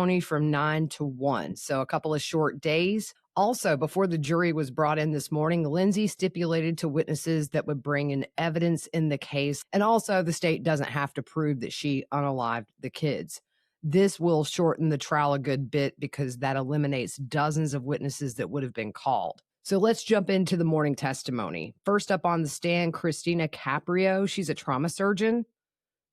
only from 9 to 1, so a couple of short days. Also, before the jury was brought in this morning, Lindsay stipulated to witnesses that would bring in evidence in the case, and also the state doesn't have to prove that she unalived the kids. This will shorten the trial a good bit because that eliminates dozens of witnesses that would have been called. So let's jump into the morning testimony. First up on the stand, Christina Caprio. She's a trauma surgeon.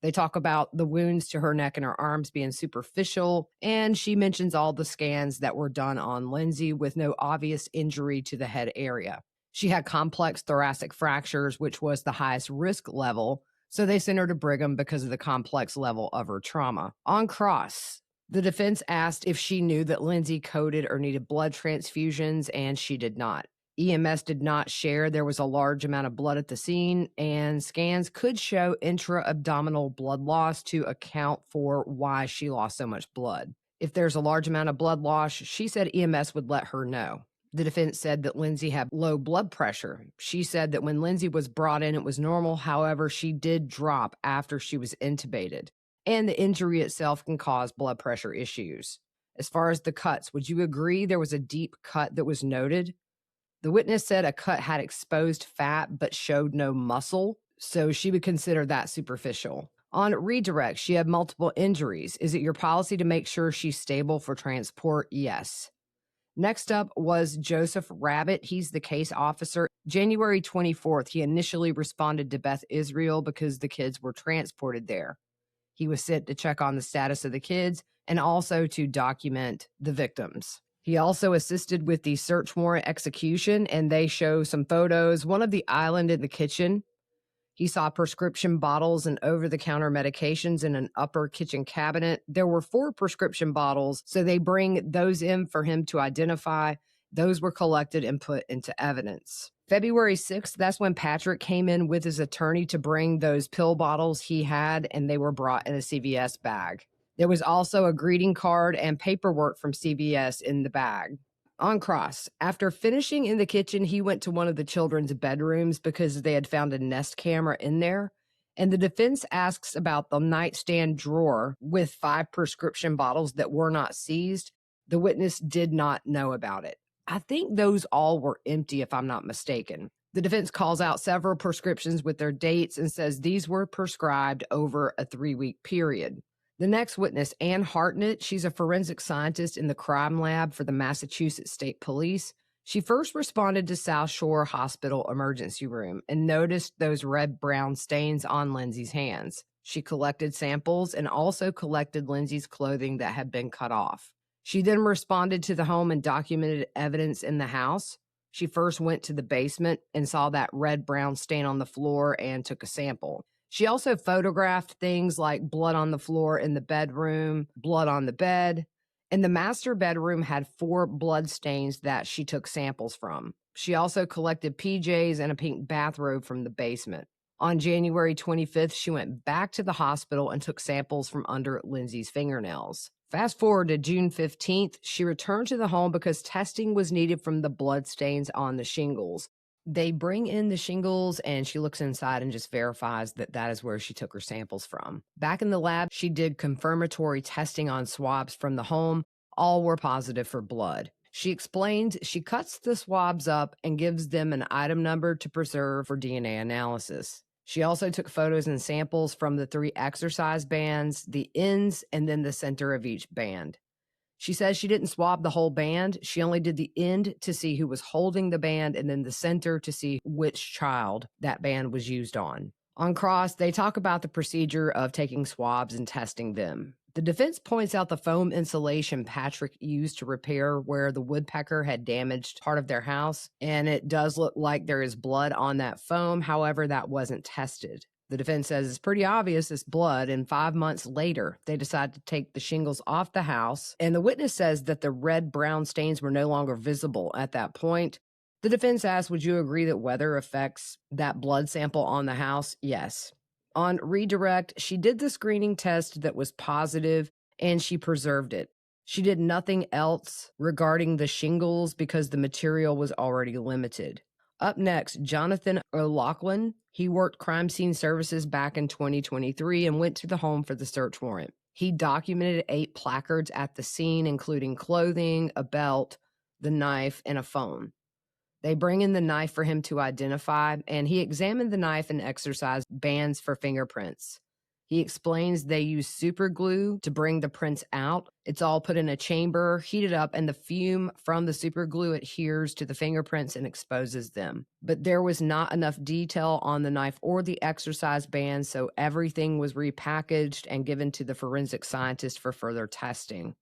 They talk about the wounds to her neck and her arms being superficial, and she mentions all the scans that were done on Lindsay with no obvious injury to the head area. She had complex thoracic fractures, which was the highest risk level, so they sent her to Brigham because of the complex level of her trauma. On cross, the defense asked if she knew that Lindsay coded or needed blood transfusions, and she did not. EMS did not share there was a large amount of blood at the scene, and scans could show intra-abdominal blood loss to account for why she lost so much blood. If there's a large amount of blood loss, she said EMS would let her know. The defense said that Lindsay had low blood pressure. She said that when Lindsay was brought in, it was normal. However, she did drop after she was intubated, and the injury itself can cause blood pressure issues. As far as the cuts, would you agree there was a deep cut that was noted? The witness said a cut had exposed fat but showed no muscle, so she would consider that superficial. On redirect, she had multiple injuries. Is it your policy to make sure she's stable for transport? Yes. Next up was Joseph Rabbit. He's the case officer. January 24th, he initially responded to Beth Israel because the kids were transported there. He was sent to check on the status of the kids and also to document the victims. He also assisted with the search warrant execution, and they show some photos. One of the island in the kitchen. He saw prescription bottles and over-the-counter medications in an upper kitchen cabinet. There were 4 prescription bottles, so they bring those in for him to identify. Those were collected and put into evidence. February 6th, that's when Patrick came in with his attorney to bring those pill bottles he had, and they were brought in a CVS bag. There was also a greeting card and paperwork from CVS in the bag. On cross, after finishing in the kitchen, he went to one of the children's bedrooms because they had found a Nest camera in there. And the defense asks about the nightstand drawer with 5 prescription bottles that were not seized. The witness did not know about it. I think those all were empty, if I'm not mistaken. The defense calls out several prescriptions with their dates and says these were prescribed over a 3-week period. The next witness, Ann Hartnett, she's a forensic scientist in the crime lab for the Massachusetts State Police. She first responded to South Shore Hospital emergency room and noticed those red-brown stains on Lindsay's hands. She collected samples and also collected Lindsay's clothing that had been cut off. She then responded to the home and documented evidence in the house. She first went to the basement and saw that red-brown stain on the floor and took a sample. She also photographed things like blood on the floor in the bedroom, blood on the bed, and the master bedroom had 4 blood stains that she took samples from. She also collected PJs and a pink bathrobe from the basement. On January 25th, she went back to the hospital and took samples from under Lindsay's fingernails. Fast forward to June 15th, she returned to the home because testing was needed from the blood stains on the shingles. They bring in the shingles and she looks inside and just verifies that that is where she took her samples from. Back in the lab, she did confirmatory testing on swabs from the home. All were positive for blood. She explained she cuts the swabs up and gives them an item number to preserve for DNA analysis. She also took photos and samples from the 3 exercise bands, the ends, and then the center of each band. She says she didn't swab the whole band. She only did the end to see who was holding the band and then the center to see which child that band was used on. On cross, they talk about the procedure of taking swabs and testing them. The defense points out the foam insulation Patrick used to repair where the woodpecker had damaged part of their house, and it does look like there is blood on that foam. However, that wasn't tested. The defense says it's pretty obvious it's blood, and 5 months later, they decide to take the shingles off the house, and the witness says that the red-brown stains were no longer visible at that point. The defense asks, would you agree that weather affects that blood sample on the house? Yes. On redirect, she did the screening test that was positive, and she preserved it. She did nothing else regarding the shingles because the material was already limited. Up next, Jonathan O'Loughlin. He worked crime scene services back in 2023 and went to the home for the search warrant. He documented 8 placards at the scene, including clothing, a belt, the knife, and a phone. They bring in the knife for him to identify, and he examined the knife and exercised bands for fingerprints. He explains they use super glue to bring the prints out. It's all put in a chamber, heated up, and the fume from the super glue adheres to the fingerprints and exposes them. But there was not enough detail on the knife or the exercise bands, so everything was repackaged and given to the forensic scientist for further testing.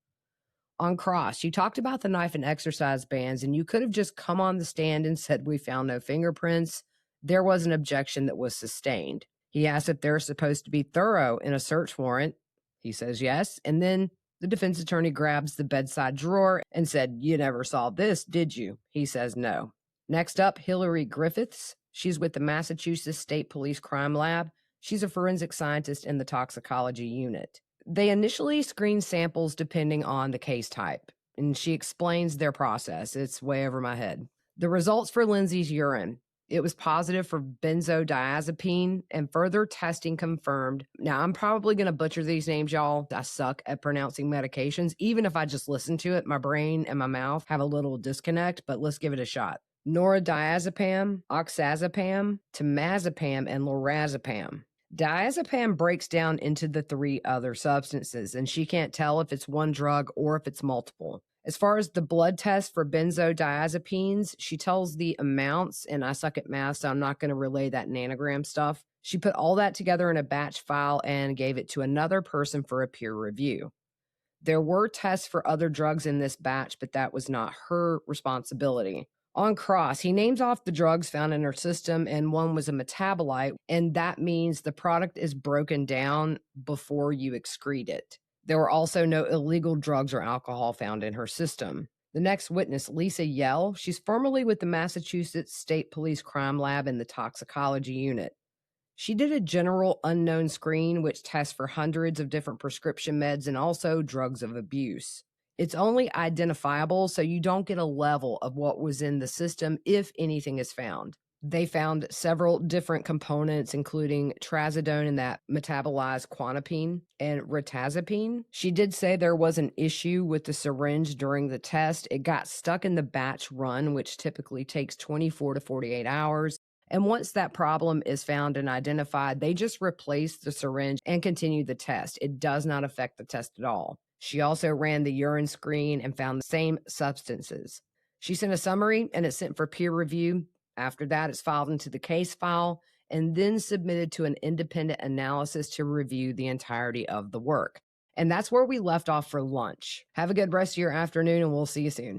On cross, you talked about the knife and exercise bands, and you could have just come on the stand and said, "We found no fingerprints." There was an objection that was sustained. He asked if they're supposed to be thorough in a search warrant. He says yes. And then the defense attorney grabs the bedside drawer and said, "You never saw this, did you?" He says no. Next up, Hillary Griffiths. She's with the Massachusetts State Police Crime Lab. She's a forensic scientist in the toxicology unit. They initially screen samples depending on the case type, and she explains their process. It's way over my head. The results for Lindsay's urine. It was positive for benzodiazepine, and further testing confirmed. Now, I'm probably going to butcher these names, y'all. I suck at pronouncing medications. Even if I just listen to it, my brain and my mouth have a little disconnect, but let's give it a shot. Noradiazepam, oxazepam, temazepam, and lorazepam. Diazepam breaks down into the 3 other substances, and she can't tell if it's one drug or if it's multiple. As far as the blood test for benzodiazepines, she tells the amounts, and I suck at math, so I'm not going to relay that nanogram stuff. She put all that together in a batch file and gave it to another person for a peer review. There were tests for other drugs in this batch, but that was not her responsibility. On cross, he names off the drugs found in her system, and one was a metabolite, and that means the product is broken down before you excrete it. There were also no illegal drugs or alcohol found in her system. The next witness, Lisa Yell, she's formerly with the Massachusetts State Police Crime Lab in the Toxicology Unit. She did a general unknown screen, which tests for hundreds of different prescription meds and also drugs of abuse. It's only identifiable, so you don't get a level of what was in the system if anything is found. They found several different components, including trazodone and that metabolized quanapine and retazepine. She did say there was an issue with the syringe during the test. It got stuck in the batch run, which typically takes 24 to 48 hours. And once that problem is found and identified, they just replace the syringe and continue the test. It does not affect the test at all. She also ran the urine screen and found the same substances. She sent a summary and it's sent for peer review. After that, it's filed into the case file and then submitted to an independent analysis to review the entirety of the work. And that's where we left off for lunch. Have a good rest of your afternoon, and we'll see you soon.